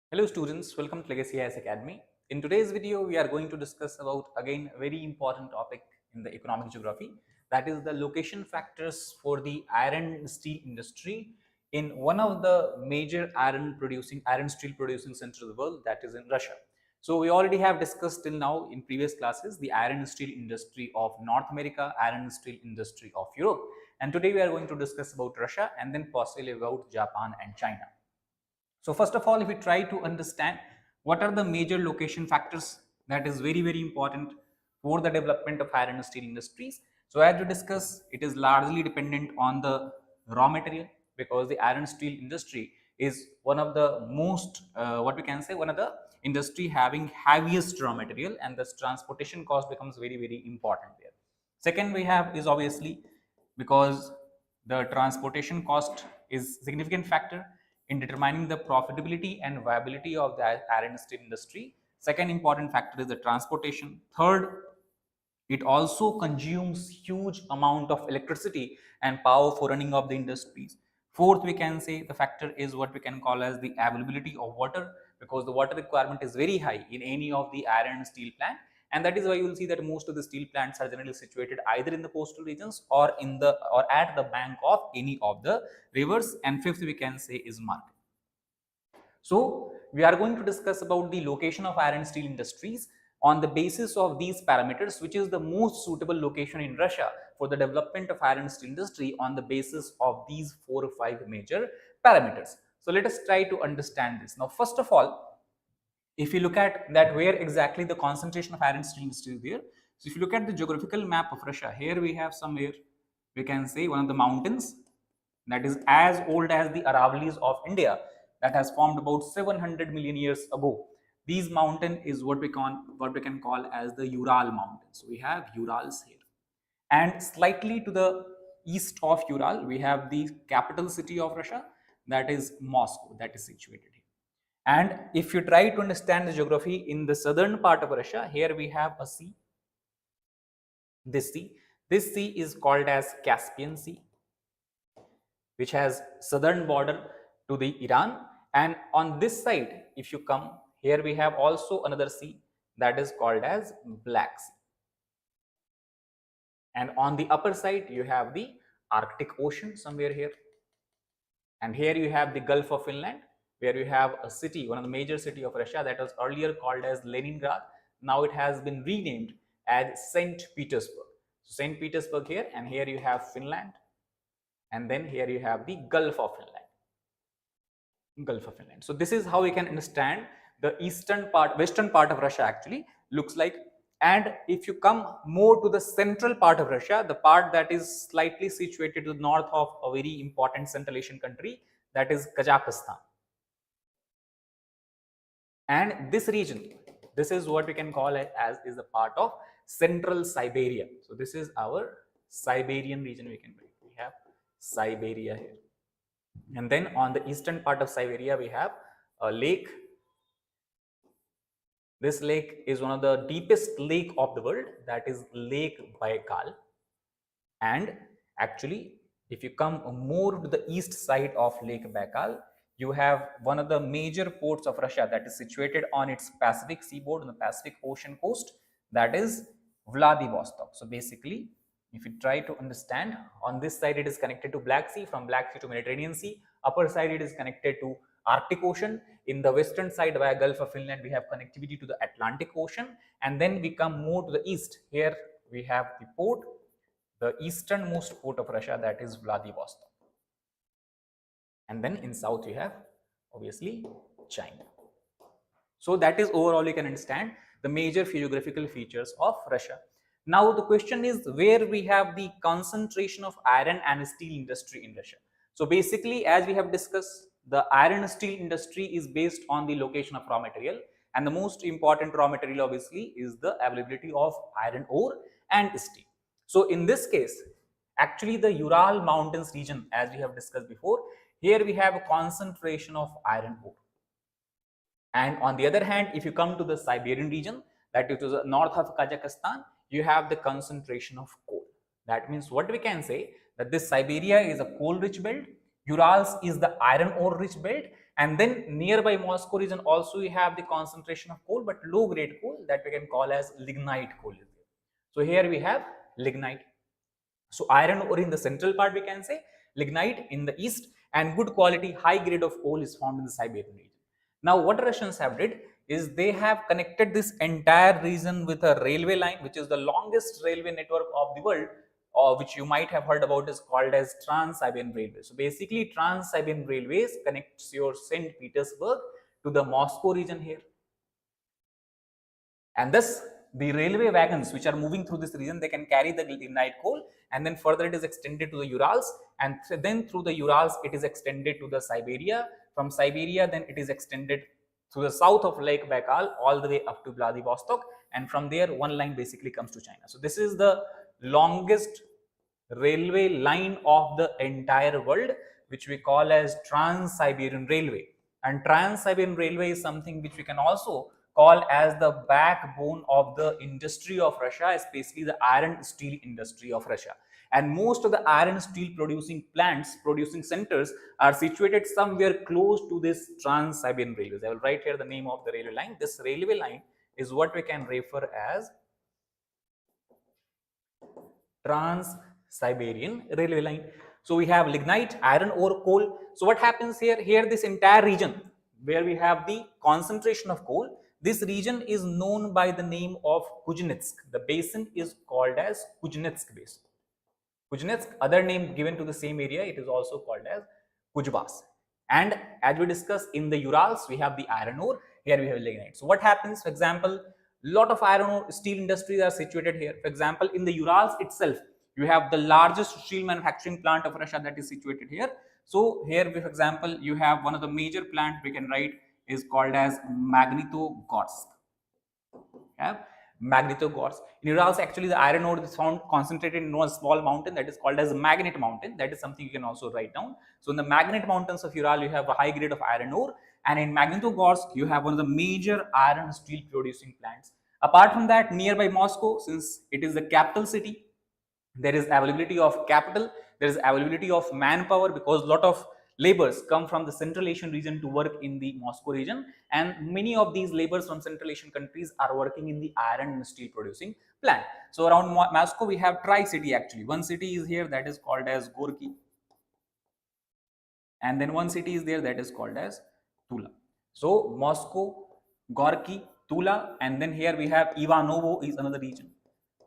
Hello students, welcome to Legacy IAS Academy. In today's video, we are going to discuss about again a very important topic in the economic geography, that is the location factors for the iron and steel industry in one of the major iron steel producing centers of the world, that is in Russia. So we already have discussed till now in previous classes the iron and steel industry of North America, iron and steel industry of Europe, and today we are going to discuss about Russia and then possibly about Japan and China. So first of all, if we try to understand what are the major location factors that is very important for the development of iron and steel industries. So as we discuss, it is largely dependent on the raw material, because the iron and steel industry is one of the most what we can say one of the industry having heaviest raw material, and thus transportation cost becomes very important there. Second we have is obviously because the transportation cost is significant factor in determining the profitability and viability of the iron and steel industry. Second important factor is the transportation. Third, it also consumes huge amount of electricity and power for running of the industries. Fourth, we can say the factor is what we can call as the availability of water, because the water requirement is very high in any of the iron and steel plant, and that is why you will see that most of the steel plants are generally situated either in the coastal regions or at the bank of any of the rivers. And fifth, we can say is market. So we are going to discuss about the location of iron and steel industries on the basis of these parameters, which is the most suitable location in Russia for the development of iron and steel industry on the basis of these 4 or 5 major parameters. So let us try to understand this. Now, first of all, if you look at that where exactly the concentration of iron and steel industry is there. So if you look at the geographical map of Russia, here we have somewhere, we can say one of the mountains that is as old as the Aravallis of India, that has formed about 700 million years ago. These mountain is what we can call as the Ural mountains. So we have Urals here, and slightly to the east of Ural we have the capital city of Russia, that is Moscow, that is situated here. And if you try to understand the geography in the southern part of Russia, here we have a sea. This sea is called as Caspian Sea, which has southern border to the Iran. And on this side, if you come here, we have also another sea that is called as Black Sea. And on the upper side, you have the Arctic Ocean somewhere here. And here you have the Gulf of Finland, where you have a city, one of the major city of Russia, that was earlier called as Leningrad. Now it has been renamed as St. Petersburg. So St. Petersburg here, and here you have Finland, and then here you have the Gulf of Finland. So this is how we can understand the western part of Russia actually looks like. And if you come more to the central part of Russia, the part that is slightly situated to the north of a very important Central Asian country, that is Kazakhstan. And this region, this is what we can call it as is a part of Central Siberia. So this is our Siberian region. We have Siberia here. And then on the eastern part of Siberia, we have a lake. This lake is one of the deepest lake of the world, that is Lake Baikal. And actually, if you come more to the east side of Lake Baikal, you have one of the major ports of Russia that is situated on its Pacific seaboard, on the Pacific Ocean coast, that is Vladivostok. So basically, if you try to understand, on this side it is connected to Black Sea, from Black Sea to Mediterranean Sea, upper side it is connected to Arctic Ocean. In the western side via Gulf of Finland, we have connectivity to the Atlantic Ocean, and then we come more to the east. Here we have the port, the easternmost port of Russia, that is Vladivostok. And then in south you have obviously China. So that is overall you can understand the major geographical features of Russia. Now the question is where we have the concentration of iron and steel industry in Russia. So basically, as we have discussed, the iron and steel industry is based on the location of raw material, and the most important raw material obviously is the availability of iron ore and steel. So in this case, actually the Ural Mountains region, as we have discussed before, here we have a concentration of iron ore. And on the other hand, if you come to the Siberian region, that is to the north of Kazakhstan, you have the concentration of coal. That means what we can say, that this Siberia is a coal rich belt, Urals is the iron ore rich belt, And then nearby Moscow region also we have the concentration of coal, but low grade coal that we can call as lignite coal. So here we have lignite. So iron ore in the central part we can say, lignite in the east, and good quality high grade of coal is found in the Siberian region. Now what Russians have did is they have connected this entire region with a railway line, which is the longest railway network of the world, which you might have heard about is called as Trans-Siberian Railway. So basically Trans-Siberian Railways connects your St. Petersburg to the Moscow region here. And thus the railway wagons which are moving through this region, they can carry the lignite coal, and then further it is extended to the Urals, and then through the Urals it is extended to the Siberia. From Siberia then it is extended to the south of Lake Baikal all the way up to Vladivostok, and from there one line basically comes to China. So this is the longest railway line of the entire world, which we call as Trans-Siberian Railway. And Trans-Siberian Railway is something which we can also call as the backbone of the industry of Russia, especially the iron steel industry of Russia. And most of the iron steel producing plants, producing centers are situated somewhere close to this Trans-Siberian Railways. I will write here the name of the railway line. This railway line is what we can refer as Trans-Siberian Railway line. So we have lignite, iron ore, coal. So what happens here? Here this entire region where we have the concentration of coal, this region is known by the name of Kuznetsk. The basin is called as Kuznetsk Basin. Kuznetsk, other name given to the same area, it is also called as Kujbas. And as we discussed in the Urals, we have the iron ore, here we have lignite. So what happens, for example, lot of iron ore steel industries are situated here. For example, in the Urals itself, you have the largest steel manufacturing plant of Russia that is situated here. So here, for example, you have one of the major plant we can write is called as Magnitogorsk. Yeah, Magnitogorsk. In Urals, actually, the iron ore is found concentrated in one small mountain that is called as Magnet Mountain. That is something you can also write down. So, in the Magnet Mountains of Ural, you have a high grade of iron ore, and in Magnitogorsk, you have one of the major iron steel producing plants. Apart from that, nearby Moscow, since it is the capital city, there is availability of capital, there is availability of manpower, because a lot of laborers come from the Central Asian region to work in the Moscow region, and many of these laborers from Central Asian countries are working in the iron and steel producing plant. So around Moscow we have tri-city actually. One city is here that is called as Gorky, and then one city is there that is called as Tula. So Moscow, Gorky, Tula, and then here we have Ivanovo is another region.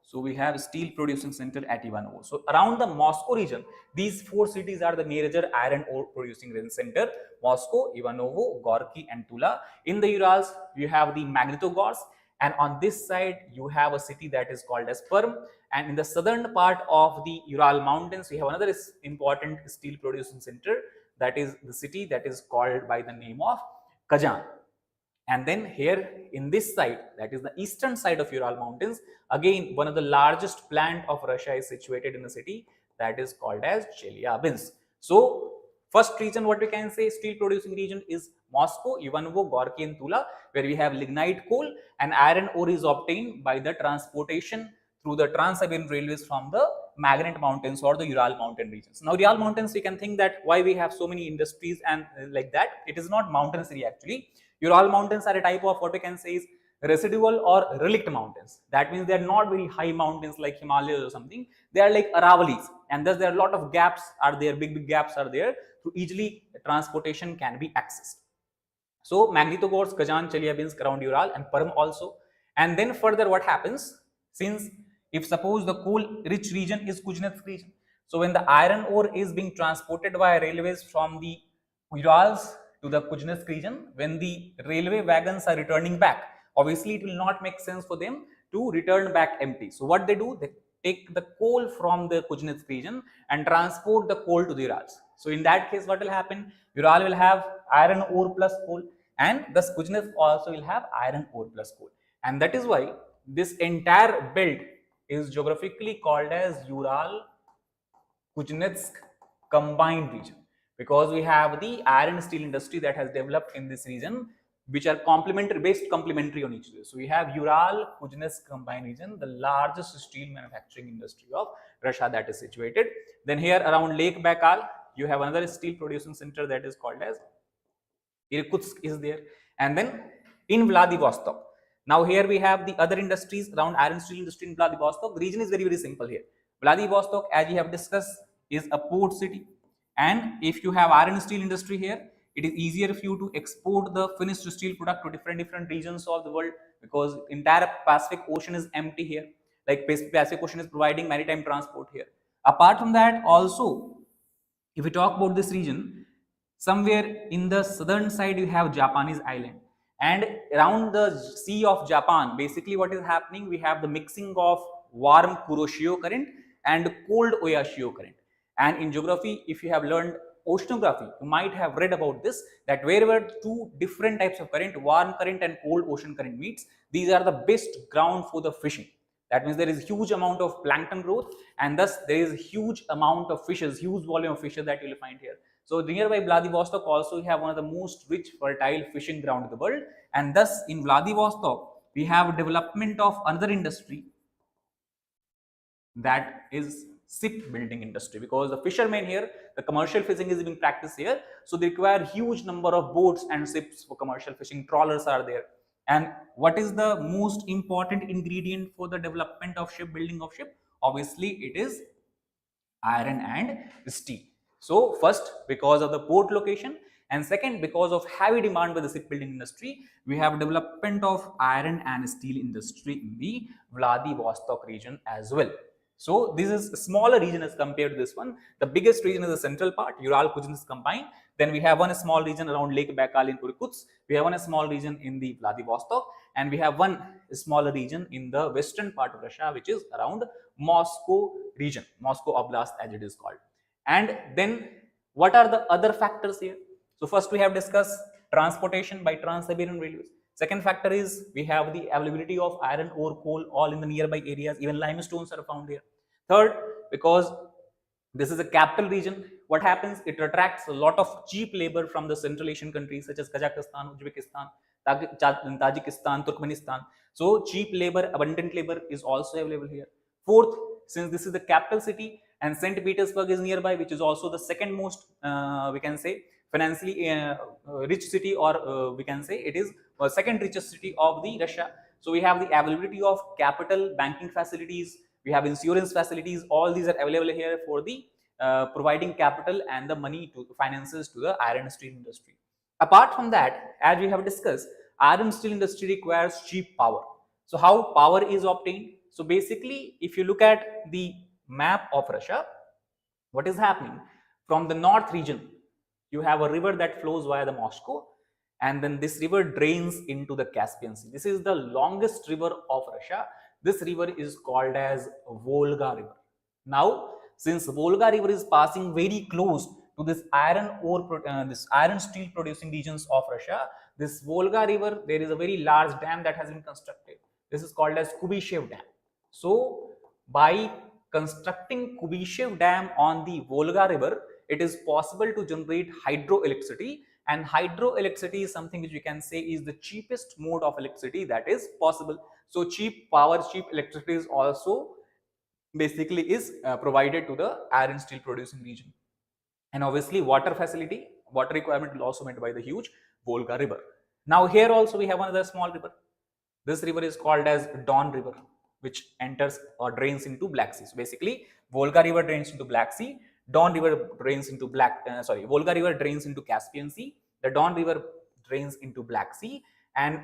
So we have steel producing center at Ivanovo. So around the Moscow region, these four cities are the major iron ore producing center: Moscow, Ivanovo, Gorky, and Tula. In the Urals, you have the Magnitogorsk, and on this side you have a city that is called as Perm. And in the southern part of the Ural mountains, we have another important steel producing center, that is the city that is called by the name of Kazan. And then here in this side, that is the eastern side of Ural mountains, again one of the largest plant of Russia is situated in the city that is called as Chelyabinsk. So first region, what we can say, steel producing region, is Moscow, Ivanovo, Gorky, and Tula, where we have lignite coal, and iron ore is obtained by the transportation through the Trans-Siberian Railways from the Magnet Mountains or the Ural mountain regions. Now Ural mountains, we can think that why we have so many industries and like that. It is not mountains actually. Ural mountains are a type of what we can say is residual or relict mountains. That means they are not very high mountains like Himalayas or something. They are like Aravalis, and thus there are a lot of gaps are there, big gaps are there, so easily transportation can be accessed. So Magnitogorsk, Kazan, Chelyabinsk around Ural, and Perm also. And then further what happens, since if suppose the coal rich region is Kuznetsk region, so when the iron ore is being transported by railways from the Urals to the Kuznetsk region, when the railway wagons are returning back, obviously it will not make sense for them to return back empty. So what they do, they take the coal from the Kuznetsk region and transport the coal to the Urals. So in that case, what will happen? Ural will have iron ore plus coal, and thus Kuznetsk also will have iron ore plus coal. And that is why this entire belt is geographically called as Ural Kuznetsk combined region, because we have the iron steel industry that has developed in this region, which are complementary on each other. So we have Ural Kuznetsk combined region, the largest steel manufacturing industry of Russia that is situated. Then here around Lake Baikal, you have another steel producing center that is called as Irkutsk is there, and then in Vladivostok. Now here we have the other industries around iron steel industry in Vladivostok. The region is very simple here. Vladivostok, as we have discussed, is a port city, and if you have iron steel industry here, it is easier for you to export the finished steel product to different regions of the world, because entire Pacific Ocean is empty here. Like Pacific Ocean is providing maritime transport here. Apart from that, also, if we talk about this region, somewhere in the southern side you have Japanese island, and around the sea of Japan, basically what is happening, we have the mixing of warm Kuroshio current and cold Oyashio current. And in geography, if you have learned oceanography, you might have read about this, that wherever two different types of current, warm current and cold ocean current meets, these are the best ground for the fishing. That means there is huge amount of plankton growth, and thus there is huge amount of fishes, huge volume of fishes that you will find here. So nearby Vladivostok also we have one of the most rich fertile fishing ground in the world, and thus in Vladivostok we have development of another industry, that is shipbuilding industry, because the fishermen here, the commercial fishing is being practiced here, so they require huge number of boats and ships for commercial fishing. Trawlers are there. And what is the most important ingredient for the development of shipbuilding of ship? Obviously it is iron and steel. So first, because of the port location, and second, because of heavy demand by the shipbuilding industry, we have development of iron and steel industry in the Vladivostok region as well. So this is a smaller region as compared to this one. The biggest region is the central part, Ural Kuznets combined. Then we have one small region around Lake Baikal in Irkutsk. We have one small region in the Vladivostok, and we have one smaller region in the western part of Russia, which is around Moscow region, Moscow Oblast as it is called. And then what are the other factors here? So first we have discussed transportation by Trans-Siberian railways. Second factor is we have the availability of iron ore, coal all in the nearby areas, even limestones are found here. Third, because this is a capital region, what happens? It attracts a lot of cheap labor from the Central Asian countries such as Kazakhstan, Uzbekistan, Tajikistan, Turkmenistan. So cheap labor, abundant labor is also available here. Fourth, since this is the capital city and St. Petersburg is nearby, which is also the second most, we can say, financially rich city, or we can say it is second richest city of the Russia. So we have the availability of capital, banking facilities, we have insurance facilities, all these are available here for the providing capital and the money to finances to the iron steel industry. Apart from that, as we have discussed, iron steel industry requires cheap power. So how power is obtained? So basically, if you look at the map of Russia, what is happening? From the north region, you have a river that flows via the Moscow, and then this river drains into the Caspian Sea. This is the longest river of Russia. This river is called as Volga River. Now, since Volga River is passing very close to this iron ore, this iron steel producing regions of Russia, this Volga River, there is a very large dam that has been constructed. This is called as Kubyshev Dam. So, by constructing Kubyshev Dam on the Volga River, it is possible to generate hydroelectricity, and hydroelectricity is something which we can say is the cheapest mode of electricity that is possible. So cheap power, cheap electricity is also basically is provided to the iron steel producing region. And obviously water facility, water requirement will also met by the huge Volga River. Now here also we have another small river. This river is called as Don River, which enters or drains into Black Sea. So basically Volga River drains into Black Sea, Don River drains into Volga River drains into Caspian Sea, the Don River drains into Black Sea, and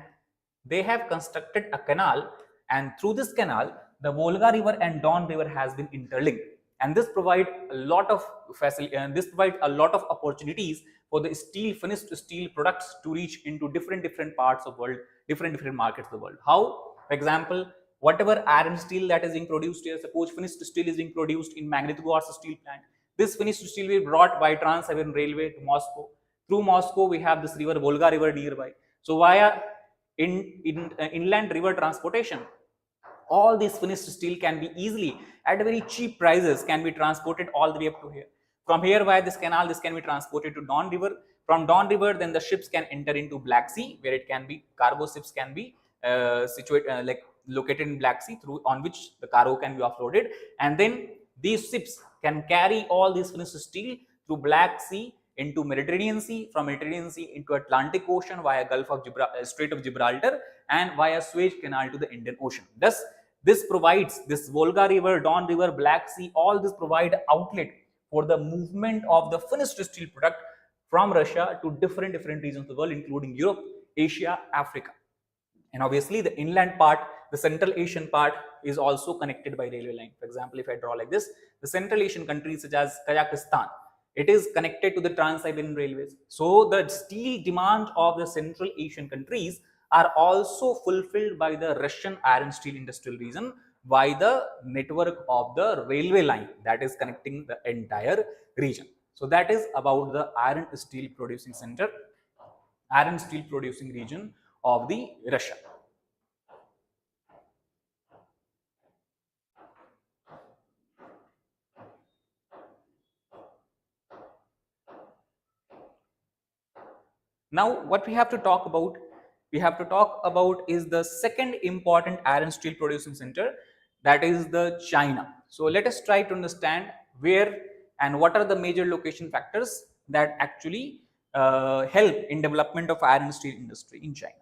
they have constructed a canal, and through this canal the Volga River and Don River has been interlinked, and this provides a lot of facility, and this provides a lot of opportunities for the finished steel products to reach into different parts of the world, different markets of the world. How? For example, whatever iron steel that is being produced here, suppose finished steel is being produced in Magnitogorsk steel plant. This finished steel will be brought by Trans-Siberian Railway to Moscow. Through Moscow, we have this river, Volga River nearby. So via inland river transportation, all this finished steel can be easily at very cheap prices can be transported all the way up to here. From here via this canal, this can be transported to Don River. From Don River, then the ships can enter into Black Sea, where it can be cargo ships can be located in Black Sea, through on which the cargo can be offloaded, and then these ships can carry all these finished steel through Black Sea into Mediterranean Sea, from Mediterranean Sea into Atlantic Ocean via Gulf of Strait of Gibraltar, and via Suez Canal to the Indian Ocean. Thus, this provides, this Volga River, Don River, Black Sea, all this provide outlet for the movement of the finished steel product from Russia to different regions of the world, including Europe, Asia, Africa. And obviously the inland part, the Central Asian part, is also connected by railway line. For example, if I draw like this, the Central Asian countries such as Kazakhstan, it is connected to the Trans-Siberian railways. So the steel demand of the Central Asian countries are also fulfilled by the Russian iron steel industrial region by the network of the railway line that is connecting the entire region. So that is about the iron steel producing center, iron steel producing region of the Russia. Now, what we have to talk about, is the second important iron steel producing center, that is the China. So let us try to understand where and what are the major location factors that actually help in development of iron steel industry in China.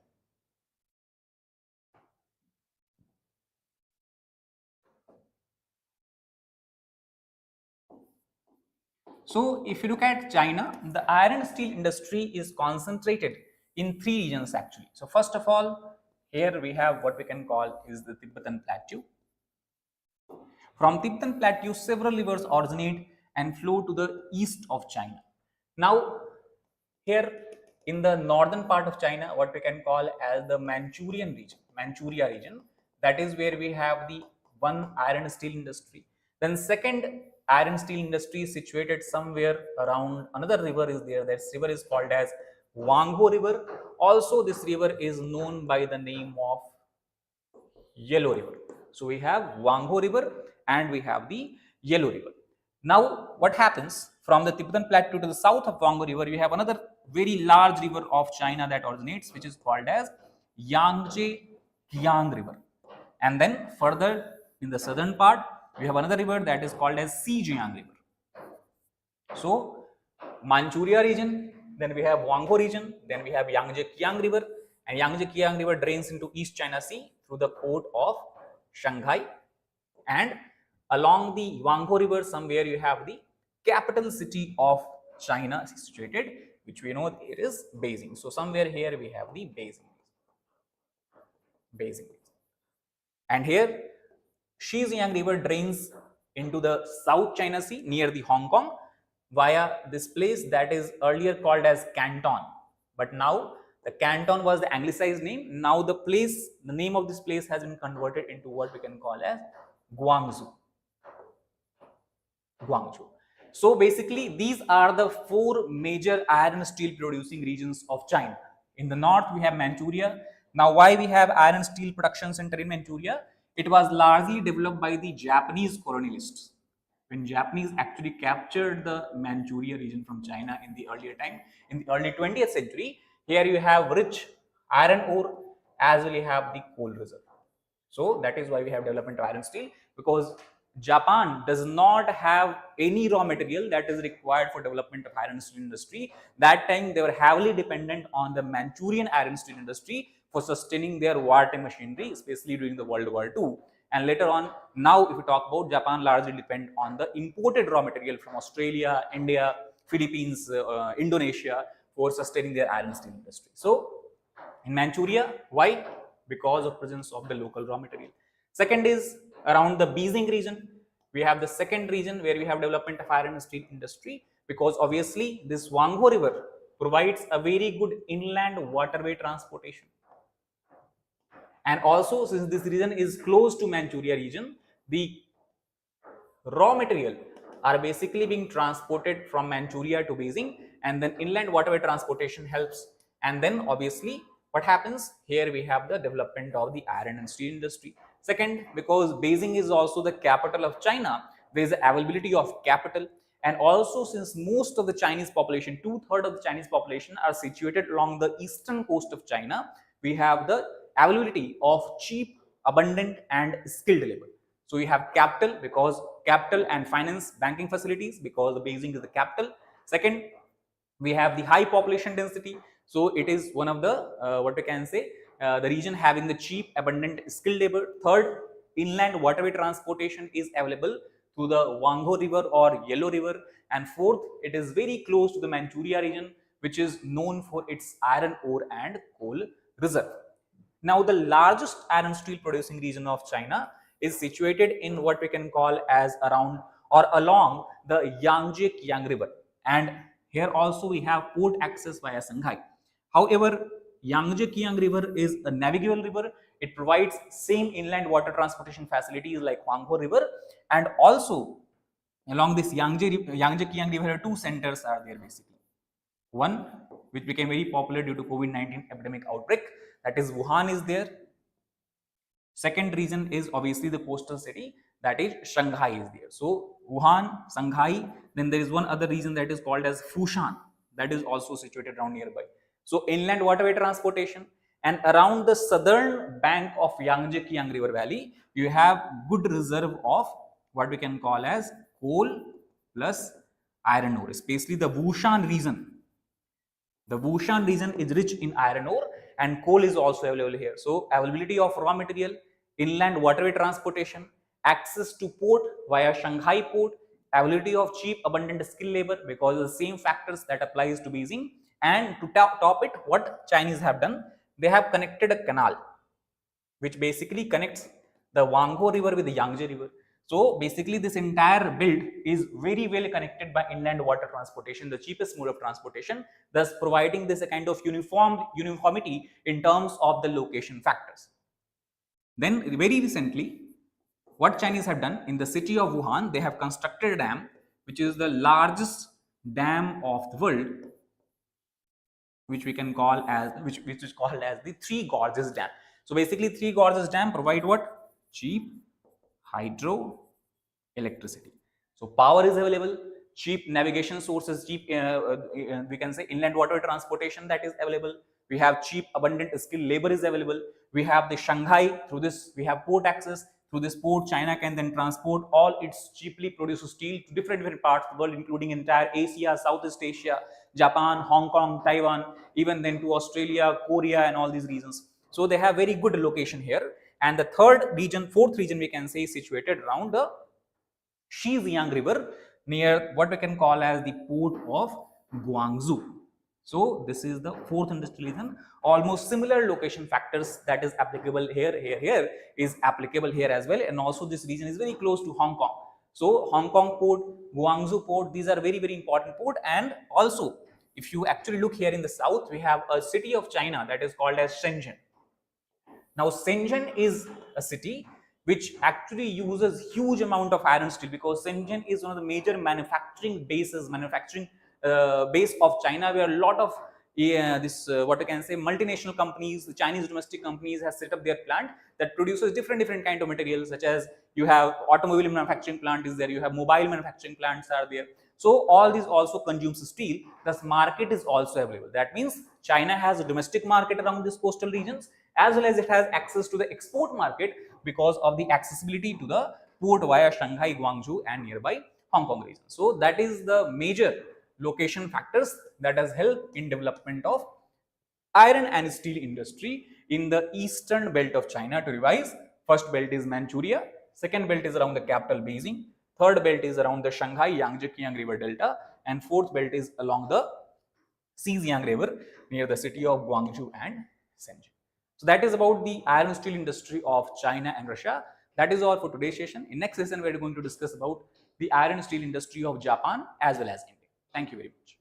So if you look at China, the iron steel industry is concentrated in 3 regions actually. So first of all, here we have what we can call is the Tibetan Plateau. From Tibetan Plateau, several rivers originate and flow to the east of China. Now, here in the northern part of China, what we can call as the Manchuria region, that is where we have the one iron steel industry. Then second iron steel industry is situated somewhere around another river is there. That river is called as Wangho River. Also, this river is known by the name of Yellow River. So we have Wangho River and we have the Yellow River. Now, what happens from the Tibetan Plateau to the south of Wangho River, we have another very large river of China that originates, which is called as Yangtze Kiang River. And then further in the southern part, we have another river that is called as Xinjiang River. So, Manchuria region, then we have Wangho region, then we have Yangtze Kiang River, and Yangtze Kiang River drains into East China Sea through the port of Shanghai, and along the Wangho River somewhere you have the capital city of China situated, which we know it is Beijing. So somewhere here we have the Beijing. And here Xinjiang River drains into the South China Sea near the Hong Kong via this place that is earlier called as Canton, but now the Canton was the anglicized name. Now the name of this place has been converted into what we can call as Guangzhou. So basically these are the 4 major iron steel producing regions of China. In the north we have Manchuria. Now why we have iron steel production center in Manchuria? It was largely developed by the Japanese colonialists. When Japanese actually captured the Manchuria region from China in the earlier time, in the early 20th century, here you have rich iron ore as well you have the coal reserve. So that is why we have development of iron steel, because Japan does not have any raw material that is required for development of iron steel industry. That time they were heavily dependent on the Manchurian iron steel industry for sustaining their wartime machinery, especially during the World War II. And later on, now if we talk about, Japan largely depend on the imported raw material from Australia, India, Philippines, Indonesia for sustaining their iron steel industry. So in Manchuria, why? Because of presence of the local raw material. Second is around the Beijing region. We have the second region where we have development of iron and steel industry, because obviously this Wangho River provides a very good inland waterway transportation. And also, since this region is close to Manchuria region, the raw material are basically being transported from Manchuria to Beijing, and then inland waterway transportation helps. And then obviously what happens here, we have the development of the iron and steel industry. Second, because Beijing is also the capital of China, there is availability of capital. And also, since most of the Chinese population, 2/3 of the Chinese population are situated along the eastern coast of China, we have the availability of cheap, abundant and skilled labor. So we have capital, because capital and finance banking facilities, because the Beijing is the capital. Second, We have the high population density, so it is one of the what we can say the region having the cheap abundant skilled labor. Third, inland waterway transportation is available through the Wangho river or Yellow river. And fourth, it is very close to the Manchuria region, which is known for its iron ore and coal reserve. Now, the largest iron steel producing region of China is situated in what we can call as around or along the Yangtze-Kiang River, and here also we have port access via Shanghai. However, Yangtze-Kiang River is a navigable river. It provides same inland water transportation facilities like Huanghe River, and also along this Yangtze-Kiang River, two centers are there basically. One, which became very popular due to COVID-19 epidemic outbreak, that is Wuhan is there. Second reason is obviously the coastal city, that is Shanghai is there. So Wuhan, Shanghai, then there is one other region that is called as Fushan, that is also situated around nearby. So inland waterway transportation, and around the southern bank of Yangtze-Kiang River Valley, you have good reserve of what we can call as coal plus iron ore, especially the Wushan region. The Wushan region is rich in iron ore and coal is also available here. So availability of raw material, inland waterway transportation, access to port via Shanghai port, availability of cheap abundant skilled labor, because of the same factors that applies to Beijing. And to top it, what Chinese have done, they have connected a canal which basically connects the Wangho river with the Yangtze river. So basically this entire belt is very well connected by inland water transportation, the cheapest mode of transportation, thus providing this a kind of uniformity in terms of the location factors. Then very recently, what Chinese have done in the city of Wuhan, they have constructed a dam which is the largest dam of the world, which we can call as which is called as the Three Gorges Dam. So basically Three Gorges Dam provide what? Cheap hydro electricity. So power is available, cheap navigation sources, cheap we can say inland water transportation that is available. We have cheap abundant skilled labor is available. We have the Shanghai, through this we have port access. Through this port, China can then transport all its cheaply produced steel to different parts of the world, including entire Asia, Southeast Asia, Japan, Hong Kong, Taiwan, even then to Australia, Korea, and all these regions. So they have very good location here. And the fourth region we can say is situated around the Xizang River near what we can call as the port of Guangzhou. So this is the fourth industrial region. Almost similar location factors that is applicable here is applicable here as well. And also this region is very close to Hong Kong. So Hong Kong port, Guangzhou port, these are very, very important port. And also if you actually look here in the south, we have a city of China that is called as Shenzhen. Now Shenzhen is a city which actually uses huge amount of iron steel, because Shenzhen is one of the major manufacturing base of China, where a lot of what I can say multinational companies, the Chinese domestic companies has set up their plant that produces different kind of materials, such as you have automobile manufacturing plant is there, you have mobile manufacturing plants are there. So all these also consumes steel, thus market is also available. That means China has a domestic market around these coastal regions, as well as it has access to the export market because of the accessibility to the port via Shanghai, Guangzhou, and nearby Hong Kong region. So that is the major location factors that has helped in development of iron and steel industry in the eastern belt of China. To revise, first belt is Manchuria, second belt is around the capital Beijing, third belt is around the Shanghai Yangtze-Kiang River Delta, and fourth belt is along the Xizang River near the city of Guangzhou and Shenzhen. So that is about the iron steel industry of China and Russia. That is all for today's session. In next session, we are going to discuss about the iron steel industry of Japan as well as India. Thank you very much.